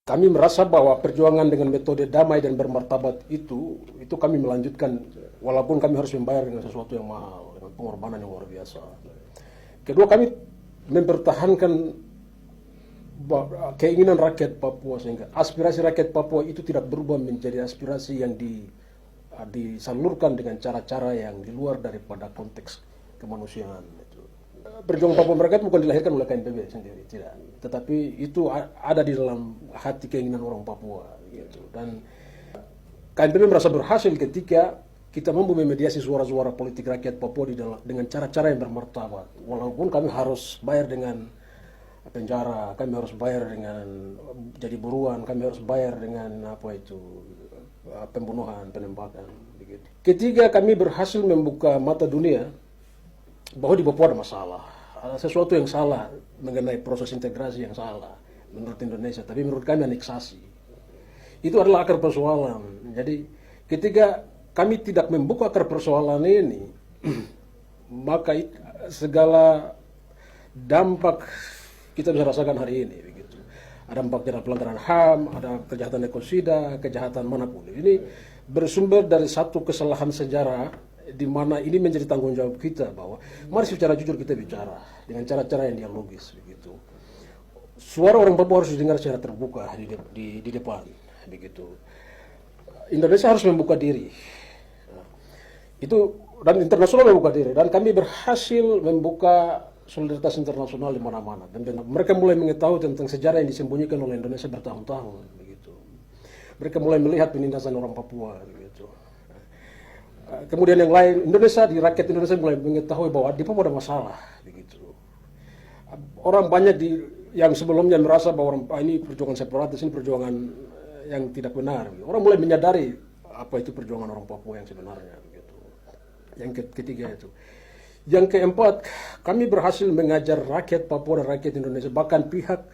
Kami merasa bahwa perjuangan dengan metode damai dan bermartabat itu kami melanjutkan walaupun kami harus membayar dengan sesuatu yang mahal, dengan pengorbanan yang luar biasa. Kedua, kami mempertahankan keinginan rakyat Papua sehingga aspirasi rakyat Papua itu tidak berubah menjadi aspirasi yang disalurkan dengan cara-cara yang di luar daripada konteks kemanusiaan. Perjuangan Papua mereka bukan dilahirkan oleh KNPB sendiri, tidak. Tetapi itu ada di dalam hati keinginan orang Papua. Gitu. Dan KNPB merasa berhasil ketika kita mampu memediasi suara-suara politik rakyat Papua dengan cara-cara yang bermartabat. Walaupun kami harus bayar dengan penjara, kami harus bayar dengan jadi buruan, kami harus bayar dengan pembunuhan, penembakan. Begitu. Ketiga, kami berhasil membuka mata dunia bahwa di Papua ada masalah, ada sesuatu yang salah mengenai proses integrasi yang salah menurut Indonesia, tapi menurut kami aneksasi. Itu adalah akar persoalan. Jadi ketika kami tidak membuka akar persoalan ini, maka segala dampak kita bisa rasakan hari ini. Begitu. Ada dampak pelanggaran HAM, ada kejahatan ekosida, kejahatan manapun. Ini bersumber dari satu kesalahan sejarah di mana ini menjadi tanggung jawab kita bahwa mari secara jujur kita bicara dengan cara-cara yang dialogis begitu. Suara orang Papua harus didengar secara terbuka di depan begitu. Indonesia harus membuka diri. Itu dan internasional membuka diri dan kami berhasil membuka solidaritas internasional di mana-mana dan mereka mulai mengetahui tentang sejarah yang disembunyikan oleh Indonesia bertahun-tahun begitu. Mereka mulai melihat penindasan orang Papua begitu. Kemudian yang lain, di rakyat Indonesia mulai mengetahui bahwa di Papua ada masalah, begitu. Orang banyak yang sebelumnya merasa bahwa ini perjuangan separatis, ini perjuangan yang tidak benar. Orang mulai menyadari apa itu perjuangan orang Papua yang sebenarnya, begitu. Yang ketiga itu. Yang keempat, kami berhasil mengajar rakyat Papua dan rakyat Indonesia, bahkan pihak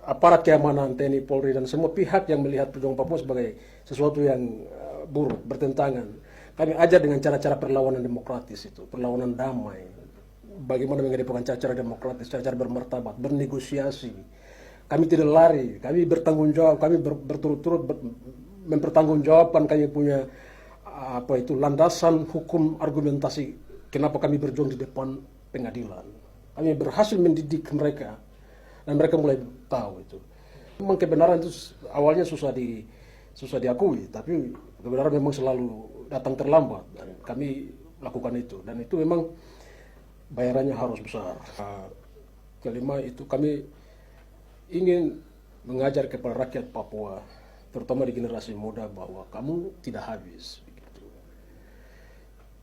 aparat keamanan TNI, Polri dan semua pihak yang melihat perjuangan Papua sebagai sesuatu yang buruk, bertentangan. Kami ajar dengan cara-cara perlawanan demokratis itu, perlawanan damai. Bagaimana mengedepankan cara-cara demokratis, cara-cara bermartabat, bernegosiasi. Kami tidak lari, kami bertanggung jawab, kami berturut-turut mempertanggungjawabkan kami punya landasan hukum argumentasi kenapa kami berjuang di depan pengadilan. Kami berhasil mendidik mereka dan mereka mulai tahu itu. Memang kebenaran itu awalnya susah diakui, tapi kebenaran memang selalu datang terlambat dan kami lakukan itu dan itu memang bayarannya harus besar. Kelima itu kami ingin mengajar kepada rakyat Papua, terutama di generasi muda bahwa kamu tidak habis, begitu.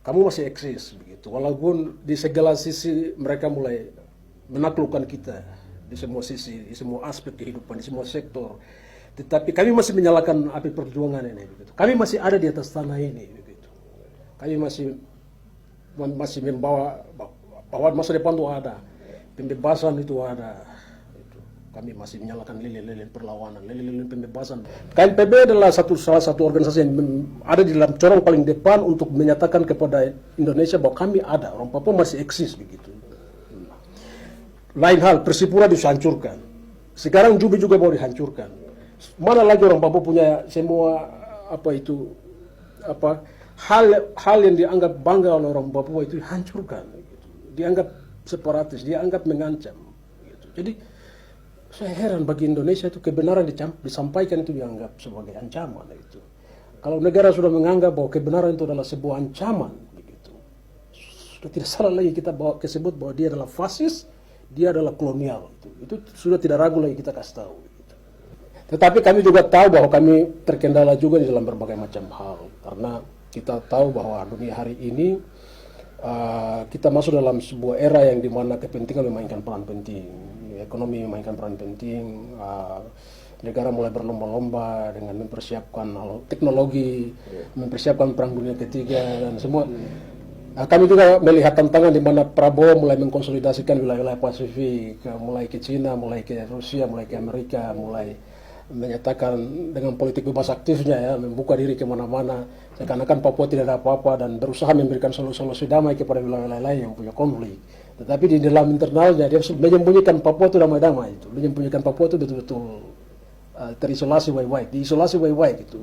Kamu masih eksis, begitu. Walaupun di segala sisi mereka mulai menaklukkan kita di semua sisi, di semua aspek kehidupan, di semua sektor. Tetapi kami masih menyalakan api perjuangan ini. Begitu. Kami masih ada di atas tanah ini. Begitu. Kami masih membawa bahwa masa depan itu ada, pembebasan itu ada. Begitu. Kami masih menyalakan lilin-lilin perlawanan, lilin-lilin pembebasan. KNPB adalah salah satu organisasi yang ada di dalam corong paling depan untuk menyatakan kepada Indonesia bahwa kami ada, orang Papua masih eksis begitu. Lain hal, Persipura dihancurkan. Sekarang Jubi juga mau dihancurkan. Mana lagi orang Papua punya semua hal yang dianggap bangga oleh orang Papua itu dihancurkan, gitu. Dianggap separatis, dianggap mengancam. Gitu. Jadi saya heran bagi Indonesia itu kebenaran disampaikan itu dianggap sebagai ancaman. Gitu. Kalau negara sudah menganggap bahwa kebenaran itu adalah sebuah ancaman, begitu. Sudah tidak salah lagi kita sebut bahwa dia adalah fasis, dia adalah kolonial. Itu sudah tidak ragu lagi kita kasih tahu. Tetapi kami juga tahu bahwa kami terkendala juga di dalam berbagai macam hal. Karena kita tahu bahwa dunia hari ini kita masuk dalam sebuah era yang dimana kepentingan memainkan peran penting. Ekonomi memainkan peran penting. Negara mulai berlomba-lomba dengan mempersiapkan teknologi, mempersiapkan perang dunia ketiga dan semua. Kami juga melihat tantangan di mana Prabowo mulai mengkonsolidasikan wilayah-wilayah Pasifik, mulai ke Cina, mulai ke Rusia, mulai ke Amerika, mulai menyatakan dengan politik bebas aktifnya ya, membuka diri kemana-mana, seakan-akan Papua tidak ada apa-apa dan berusaha memberikan solusi damai kepada wilayah-wilayah lain yang punya konflik. Tetapi di dalam internalnya dia menyembunyikan Papua itu damai-damai itu, menyembunyikan Papua itu betul-betul terisolasi baik-baik, diisolasi baik-baik itu.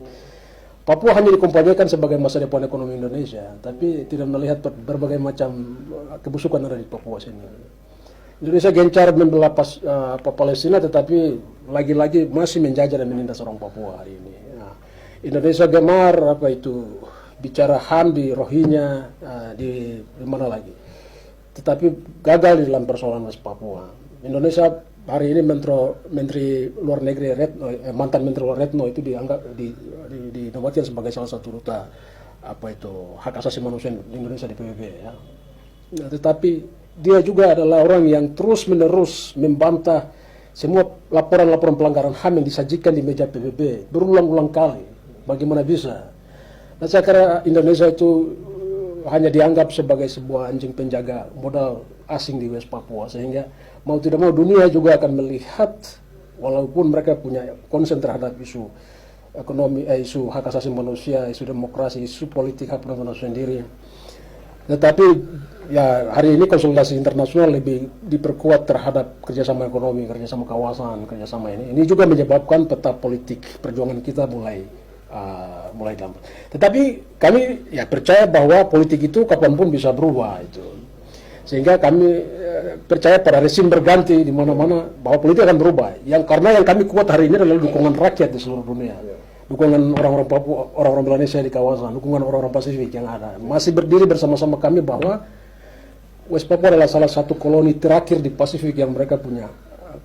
Papua hanya dikompanyakan sebagai masa depan ekonomi Indonesia, tapi tidak melihat berbagai macam kebusukan yang ada di Papua sini. Indonesia gencar membela Palestina, tetapi lagi-lagi masih menjajah dan menindas orang Papua hari ini. Nah, Indonesia gemar bicara HAM di Rohingya, di mana lagi. Tetapi gagal di dalam persoalan West Papua. Indonesia hari ini Menteri Luar Negeri mantan Menteri Luar Retno itu dianggap dinobatkan sebagai salah satu duta hak asasi manusia di Indonesia di PBB ya. Nah, tetapi dia juga adalah orang yang terus-menerus membantah semua laporan-laporan pelanggaran HAM yang disajikan di meja PBB berulang-ulang kali. Bagaimana bisa? Nah, saya kira Indonesia itu hanya dianggap sebagai sebuah anjing penjaga modal asing di West Papua, sehingga mau tidak mau dunia juga akan melihat, walaupun mereka punya konsen terhadap isu ekonomi, isu hak asasi manusia, isu demokrasi, isu politik hak manusia sendiri. Tetapi ya hari ini konsolidasi internasional lebih diperkuat terhadap kerjasama ekonomi, kerjasama kawasan, kerjasama ini. Ini juga menyebabkan peta politik perjuangan kita mulai dalam. Tetapi kami ya percaya bahwa politik itu kapanpun bisa berubah itu. Sehingga kami percaya pada rezim berganti di mana-mana bahwa politik akan berubah. Karena yang kami kuat hari ini adalah dukungan rakyat di seluruh dunia. Dukungan orang-orang Papua, orang-orang Indonesia di kawasan, dukungan orang-orang Pasifik yang ada. Masih berdiri bersama-sama kami bahwa West Papua adalah salah satu koloni terakhir di Pasifik yang mereka punya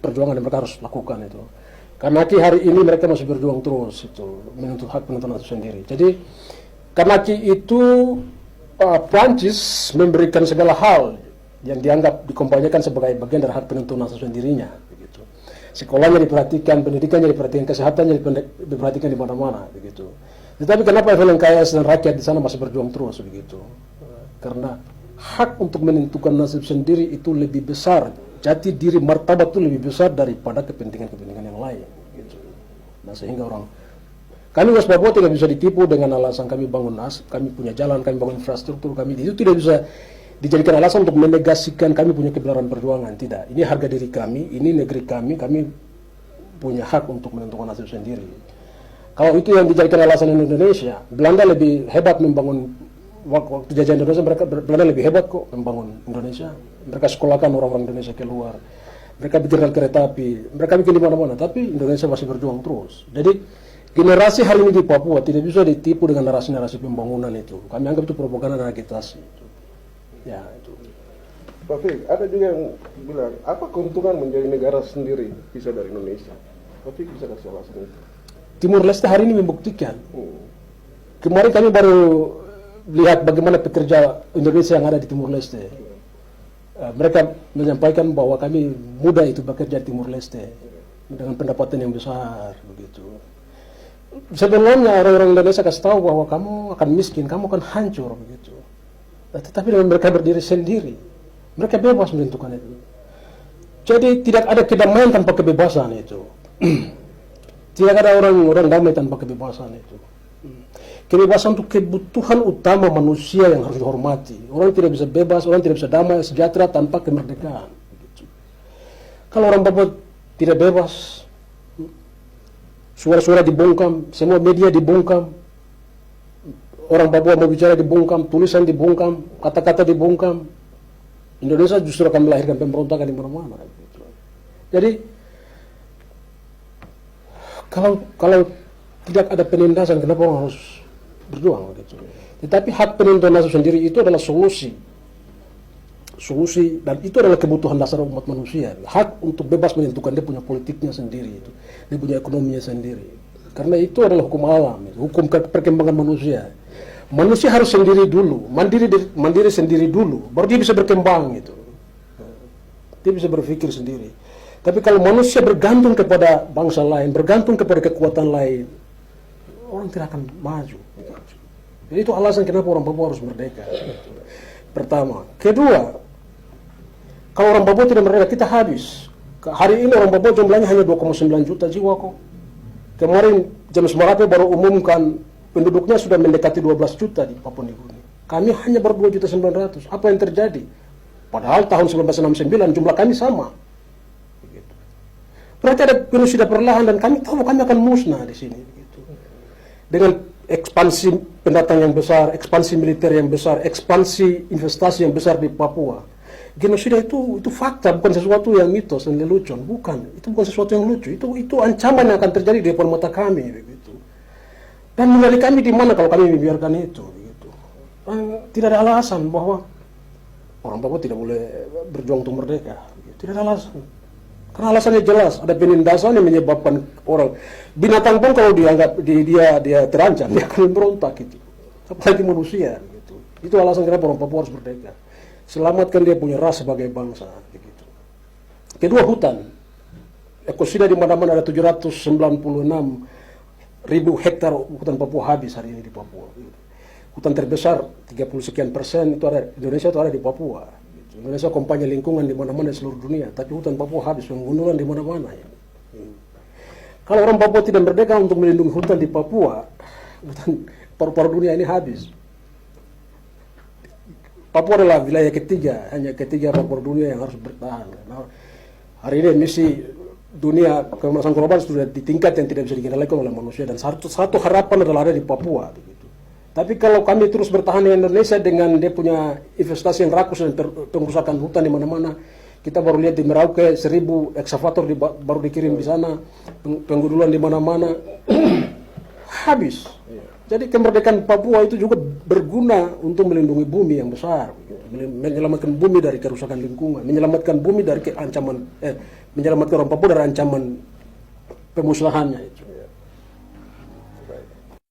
perjuangan yang mereka harus lakukan itu. Karena hari ini mereka masih berjuang terus itu menuntut hak penentuan itu sendiri. Jadi karena itu Prancis memberikan segala hal yang dianggap dikompanyakan sebagai bagian dari hak penentuan itu sendirinya. Begitu. Sekolahnya diperhatikan, pendidikannya diperhatikan, kesehatannya diperhatikan di mana-mana. Begitu. Tetapi kenapa FLNKS dan rakyat di sana masih berjuang terus begitu? Karena hak untuk menentukan nasib sendiri itu lebih besar. Jati diri martabat itu lebih besar daripada kepentingan-kepentingan yang lain. Gitu. Nah sehingga kami West Papua tidak bisa ditipu dengan alasan kami bangun kami punya jalan, kami bangun infrastruktur, itu tidak bisa dijadikan alasan untuk menegasikan kami punya kebenaran perjuangan. Tidak, ini harga diri kami, ini negeri kami punya hak untuk menentukan nasib sendiri. Kalau itu yang dijadikan alasan Indonesia, Belanda lebih hebat membangun. Waktu jajah Indonesia Belanda lebih hebat kok membangun Indonesia. Mereka sekolahkan orang-orang Indonesia keluar. Mereka bikin kereta api, mereka bikin di mana-mana. Tapi Indonesia masih berjuang terus. Jadi generasi hari ini di Papua tidak bisa ditipu dengan narasi-narasi pembangunan itu. Kami anggap itu propaganda dan agitasi. Ya itu. Pak Fik, ada juga yang bilang apa keuntungan menjadi negara sendiri bisa dari Indonesia? Pak Fik bisa kasih alasan itu? Timur Leste hari ini membuktikan. Kemarin kami baru lihat bagaimana pekerja Indonesia yang ada di Timur Leste. Mereka menyampaikan bahwa kami mudah itu bekerja di Timur Leste dengan pendapatan yang besar begitu. Sebelumnya orang-orang Indonesia kasih tahu bahwa kamu akan miskin, kamu akan hancur begitu. Tetapi dengan mereka berdiri sendiri, mereka bebas menentukan itu. Jadi tidak ada kedamaian tanpa kebebasan itu. Tidak ada orang damai tanpa kebebasan itu. Kebebasan itu kebutuhan utama manusia yang harus dihormati. Orang tidak bisa bebas, orang tidak bisa damai, sejahtera tanpa kemerdekaan. Begitu. Kalau orang Papua tidak bebas, suara-suara dibungkam, semua media dibungkam, orang Papua mau bicara dibungkam, tulisan dibungkam, kata-kata dibungkam, Indonesia justru akan melahirkan pemberontakan di mana-mana. Gitu. Jadi kalau tidak ada penindasan, kenapa orang harus berjuang gitu. Tetapi hak penentuan nasib sendiri itu adalah solusi dan itu adalah kebutuhan dasar umat manusia. Hak untuk bebas menentukan dia punya politiknya sendiri itu, dia punya ekonominya sendiri. Karena itu adalah hukum alam, itu. Hukum perkembangan manusia. Manusia harus sendiri dulu, mandiri sendiri dulu, baru dia bisa berkembang gitu. Dia bisa berpikir sendiri. Tapi kalau manusia bergantung kepada bangsa lain, bergantung kepada kekuatan lain, orang tidak akan maju. Jadi itu alasan kenapa orang Papua harus merdeka. Pertama. Kedua, kalau orang Papua tidak merdeka, kita habis. Hari ini orang Papua jumlahnya hanya 2,9 juta jiwa kok. Kemarin James Marape baru umumkan penduduknya sudah mendekati 12 juta di Papua Nugini. Kami hanya baru 2.900.000. Apa yang terjadi? Padahal tahun 1969 jumlah kami sama. Begitu. Berarti ada genosida perlahan dan kami tahu kami akan musnah di sini. Begitu. Dengan ekspansi pendatang yang besar, ekspansi militer yang besar, ekspansi investasi yang besar di Papua. Genosida itu fakta, bukan sesuatu yang mitos dan lelucon, bukan. Itu bukan sesuatu yang lucu. Itu ancaman yang akan terjadi di depan mata kami, begitu. Dan mengenai kami di mana kalau kami membiarkan itu, begitu. Tidak ada alasan bahwa orang Papua tidak boleh berjuang untuk merdeka. Tidak ada alasan. Karena alasannya jelas, ada penindasan yang menyebabkan orang binatang pun kalau dianggap dia terancam, dia akan memberontak itu. Apalagi manusia, gitu. Itu alasan kenapa orang Papua harus merdeka. Selamatkan dia punya ras sebagai bangsa, begitu. Kedua, hutan. Ekosida di mana-mana ada 796.000 hektar hutan Papua habis hari ini di Papua. Hutan terbesar 30% itu ada Indonesia, itu ada di Papua. Indonesia kampanye lingkungan di mana-mana di seluruh dunia, tapi hutan Papua habis, pembunuhan di mana-mana. Ya. Kalau orang Papua tidak merdeka untuk melindungi hutan di Papua, hutan paru-paru dunia ini habis. Papua adalah wilayah ketiga, hanya ketiga paru-paru dunia yang harus bertahan. Nah, hari ini emisi dunia pemanasan global sudah di tingkat yang tidak bisa dikendalikan oleh manusia, dan satu harapan adalah ada di Papua. Begitu. Tapi kalau kami terus bertahan di Indonesia dengan dia punya investasi yang rakus dan pengrusakan hutan di mana-mana, kita baru lihat di Merauke 1.000 eksavator baru dikirim di sana, penggundulan di mana-mana, habis. Jadi kemerdekaan Papua itu juga berguna untuk melindungi bumi yang besar, menyelamatkan bumi dari kerusakan lingkungan, menyelamatkan bumi dari ancaman, menyelamatkan orang Papua dari ancaman pemusnahannya itu.